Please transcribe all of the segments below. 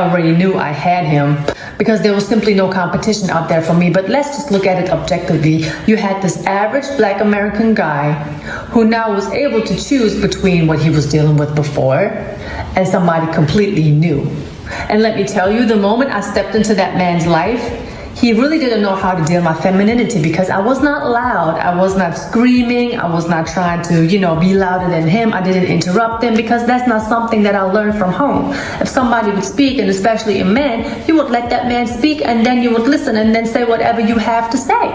already knew I had him because there was simply no competition out there for me. But let's just look at it objectively. You had this average Black American guy who now was able to choose between what he was dealing with before and somebody completely new. And let me tell you, the moment I stepped into that man's life, he really didn't know how to deal with my femininity because I was not loud. I was not screaming. I was not trying to, be louder than him. I didn't interrupt him because that's not something that I learned from home. If somebody would speak, and especially a man, you would let that man speak and then you would listen and then say whatever you have to say,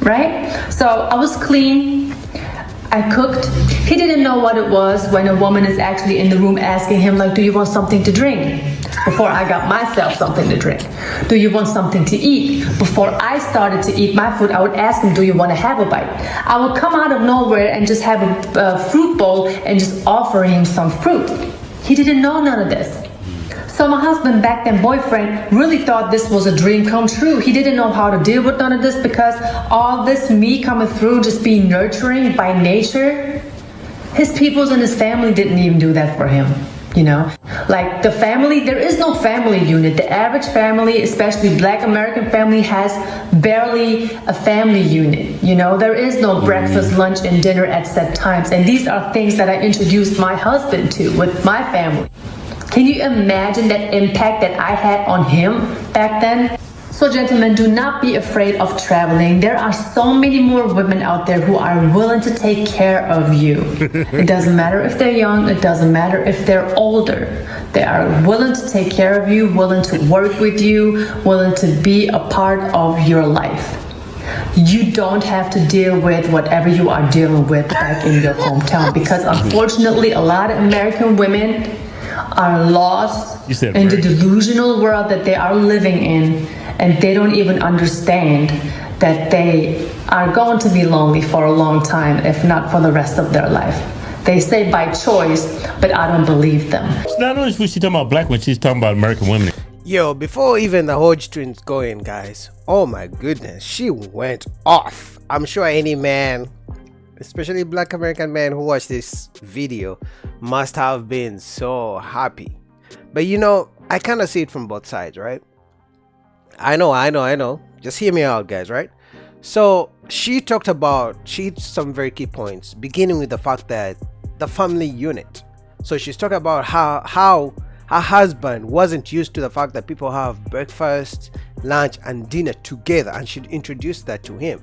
right? So I was clean. I cooked. He didn't know what it was when a woman is actually in the room asking him, like, do you want something to drink? Before I got myself something to drink. Do you want something to eat? Before I started to eat my food, I would ask him, do you want to have a bite? I would come out of nowhere and just have a fruit bowl and just offer him some fruit. He didn't know none of this. So my husband, back then boyfriend, really thought this was a dream come true. He didn't know how to deal with none of this because all this me coming through, just being nurturing by nature, his peoples and his family didn't even do that for him. Like the family, there is no family unit. The average family, especially Black American family, has barely a family unit. There is no breakfast, lunch, and dinner at set times. And these are things that I introduced my husband to with my family. Can you imagine that impact that I had on him back then? So gentlemen, do not be afraid of traveling. There are so many more women out there who are willing to take care of you. It doesn't matter if they're young, it doesn't matter if they're older. They are willing to take care of you, willing to work with you, willing to be a part of your life. You don't have to deal with whatever you are dealing with back in your hometown because unfortunately a lot of American women are lost in the delusional world that they are living in, and they don't even understand that they are going to be lonely for a long time, if not for the rest of their life. They say by choice, but I don't believe them. It's not only was she talking about black women, she's talking about American women. Yo, before even the Hodge twins go in, guys, oh my goodness, she went off. I'm sure any man, especially Black American man who watched this video, must have been so happy. But I kind of see it from both sides, right? I know. Just hear me out, guys, right? So she talked about some very key points, beginning with the fact that the family unit. So she's talking about how her husband wasn't used to the fact that people have breakfast, lunch, and dinner together, and she'd introduce that to him.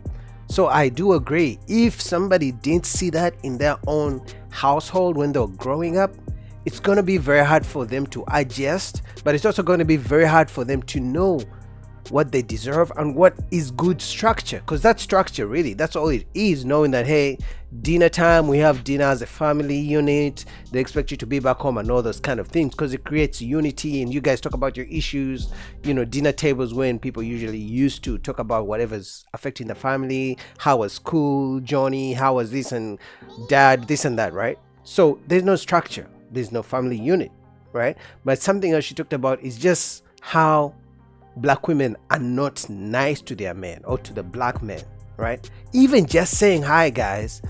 So I do agree, if somebody didn't see that in their own household when they were growing up, it's going to be very hard for them to adjust, but it's also going to be very hard for them to know what they deserve and what is good structure, because that structure, really, that's all it is, knowing that, hey, dinner time, we have dinner as a family unit, they expect you to be back home and all those kind of things, because it creates unity, and you guys talk about your issues, dinner tables when people usually used to talk about whatever's affecting the family. How was school, Johnny? How was this, and dad, this and that, right? So there's no structure, there's no family unit, right? But something else she talked about is just how Black women are not nice to their men or to the black men, right? Even just saying hi, guys.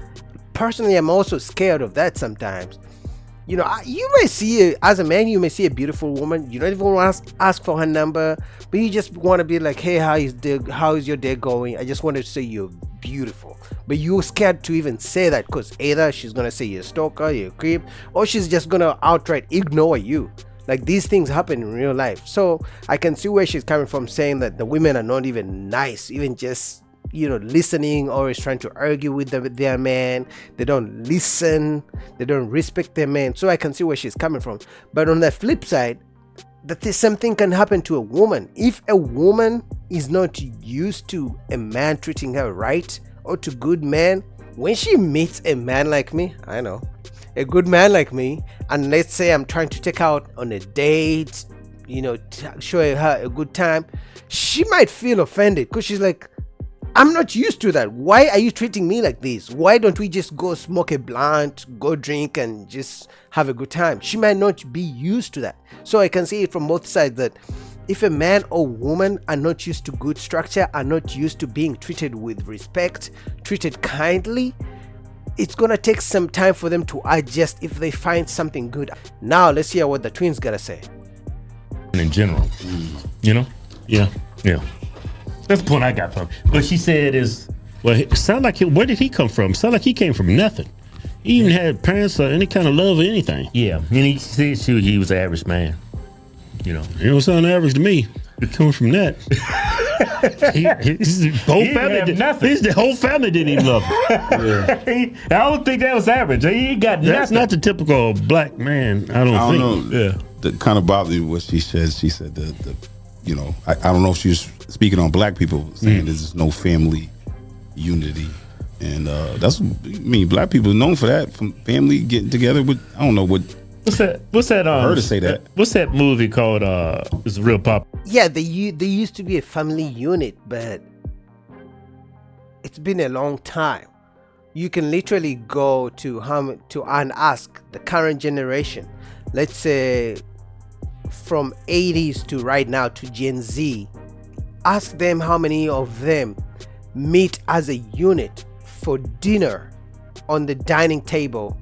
Personally, I'm also scared of that sometimes. You may see as a man, you may see a beautiful woman, you don't even want to ask for her number, but you just want to be like, hey, how is your day going? I just wanted to say you're beautiful. But you're scared to even say that because either she's gonna say you're a stalker, you're a creep, or she's just gonna outright ignore you. Like, these things happen in real life. So I can see where she's coming from, saying that the women are not even nice, even just listening, always trying to argue with their man. They don't listen, they don't respect their man. So I can see where she's coming from. But on the flip side, that the same thing can happen to a woman. If a woman is not used to a man treating her right, or to good men, when she meets a man like me, a good man like me, and let's say I'm trying to take out on a date, show her a good time, she might feel offended because she's like, I'm not used to that. Why are you treating me like this? Why don't we just go smoke a blunt, go drink, and just have a good time? She might not be used to that. So I can see it from both sides, that if a man or woman are not used to good structure, are not used to being treated with respect, treated kindly, it's gonna take some time for them to adjust if they find something good. Now let's hear what the twins gotta say. in general. You know? Yeah. That's the point I got from. What she said is, well, it sound like where did he come from? Sound like he came from nothing. He even had parents or any kind of love or anything. Yeah, and he said he was an average man. You know, he don't sound average to me. Coming from that, the whole family didn't even love him. I don't think that was average. He ain't got nothing. That's not the typical black man. I don't think. Yeah, that kind of bothered me what she said. She said the you know, I don't know if she was speaking on black people, saying there's no family unity. And that's, I mean, black people are known for that, from family getting together with, I don't know what. What's that? I heard her say that. What's that movie called? It's real pop. Yeah, they used to be a family unit, but it's been a long time. You can literally go to and ask the current generation, let's say from 80s to right now to Gen Z, ask them how many of them meet as a unit for dinner on the dining table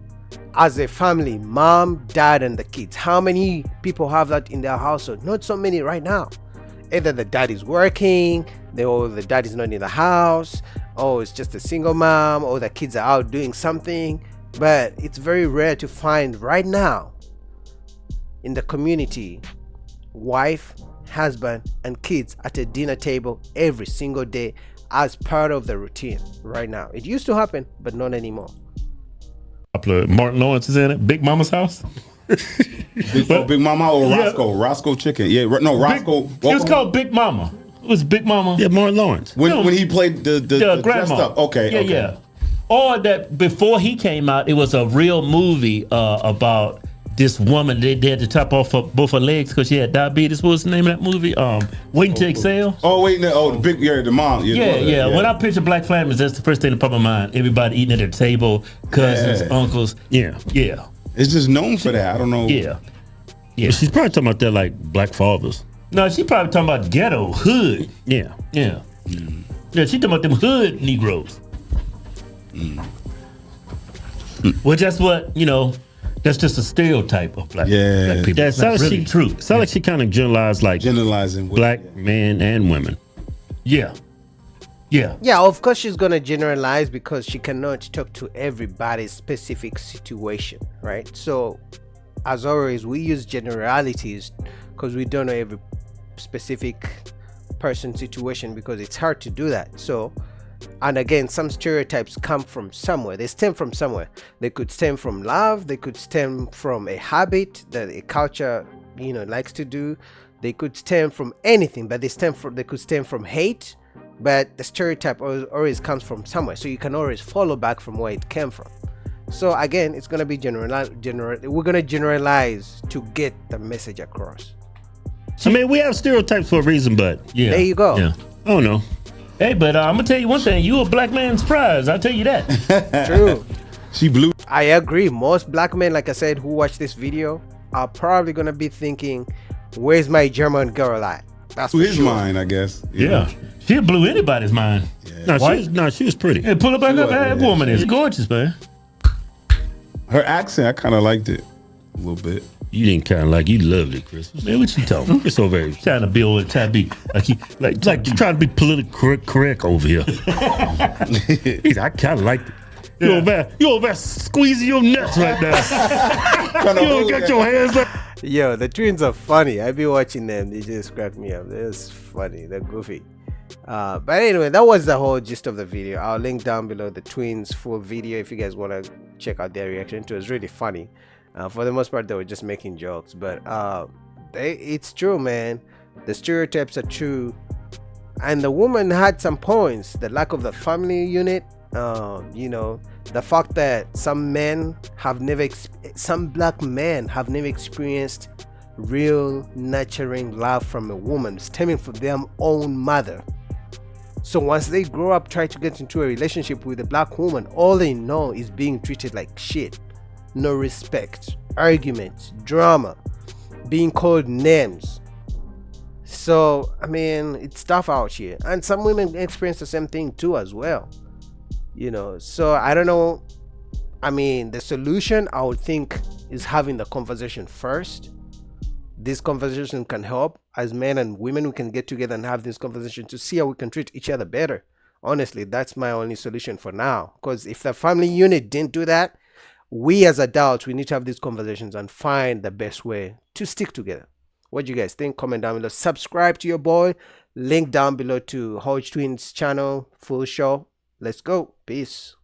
as a family, mom, dad, and the kids. How many people have that in their household? Not so many right now. Either the dad is working, or the dad is not in the house, or it's just a single mom, or the kids are out doing something. But it's very rare to find right now in the community wife, husband, and kids at a dinner table every single day as part of the routine right now. It used to happen, but not anymore. Martin Lawrence is in it. Big Mama's House. Big Mama or Roscoe? Yeah. Roscoe Chicken. Yeah, no, Roscoe. It was called Big Mama. It was Big Mama. Yeah, Martin Lawrence. When he played the grandma. Up. Okay. Yeah. Or that before he came out, it was a real movie about this woman. They had to chop off both her legs because she had diabetes. What was the name of that movie? Waiting to Exhale. The mom. Yeah. When I picture Black Families, that's the first thing that pop in my mind. Everybody eating at their table, cousins, uncles. Yeah. It's just known for that. I don't know. Yeah. She's probably talking about that like black fathers. No, she probably talking about ghetto, hood. Yeah. Yeah, she talking about them hood Negroes. Well, that's what, that's just a stereotype of black people. That's not really true. Sounds like she kind of generalizing black men and women. Yeah, of course she's gonna generalize because she cannot talk to everybody's specific situation, right? So as always, we use generalities because we don't know every specific person's situation, because it's hard to do that. So, and again, some stereotypes come from somewhere. They stem from somewhere. They could stem from love. They could stem from a habit that a culture likes to do. They could stem from anything, but they could stem from hate. But the stereotype always comes from somewhere, so you can always follow back from where it came from. So again, it's gonna be we're gonna generalize to get the message across. I mean, we have stereotypes for a reason, but there you go. Yeah. Oh no. Hey, but I'm gonna tell you one thing: you a black man's prize. I'll tell you that. True. She blew. I agree. Most black men, like I said, who watch this video, are probably gonna be thinking, "Where's my German girl at?" That's to his mind, I guess. Yeah. She blew anybody's mind. Yeah. She was pretty. Hey, pull her back up. That woman is gorgeous, man. Her accent, I kind of liked it a little bit. You didn't kind of like, you loved it, Chris. Man, what you talking? Chris over here trying to be trying to be politically correct over here. I kind of liked it. You over there squeezing your nuts right now. You don't got your hands up. Yo, the twins are funny. I've been watching them. They just crack me up. They're funny. They're goofy. But anyway, that was the whole gist of the video. I'll link down below the twins' full video if you guys want to check out their reaction to it. It's really funny. For the most part, they were just making jokes. But it's true, man. The stereotypes are true. And the woman had some points. The lack of the family unit. The fact that some black men have never experienced real nurturing love from a woman stemming from their own mother. So once they grow up, try to get into a relationship with a black woman, all they know is being treated like shit. No respect, arguments, drama, being called names. So, I mean, it's tough out here. And some women experience the same thing too as well. So I don't know. I mean, the solution I would think is having the conversation first. this conversation can help. As men and women, we can get together and have this conversation to see how we can treat each other better. Honestly, that's my only solution for now. Because if the family unit didn't do that, we as adults, we need to have these conversations and find the best way to stick together. What do you guys think? Comment down below. Subscribe to your boy. Link down below to Hodge Twins channel. Full show. Let's go. Peace.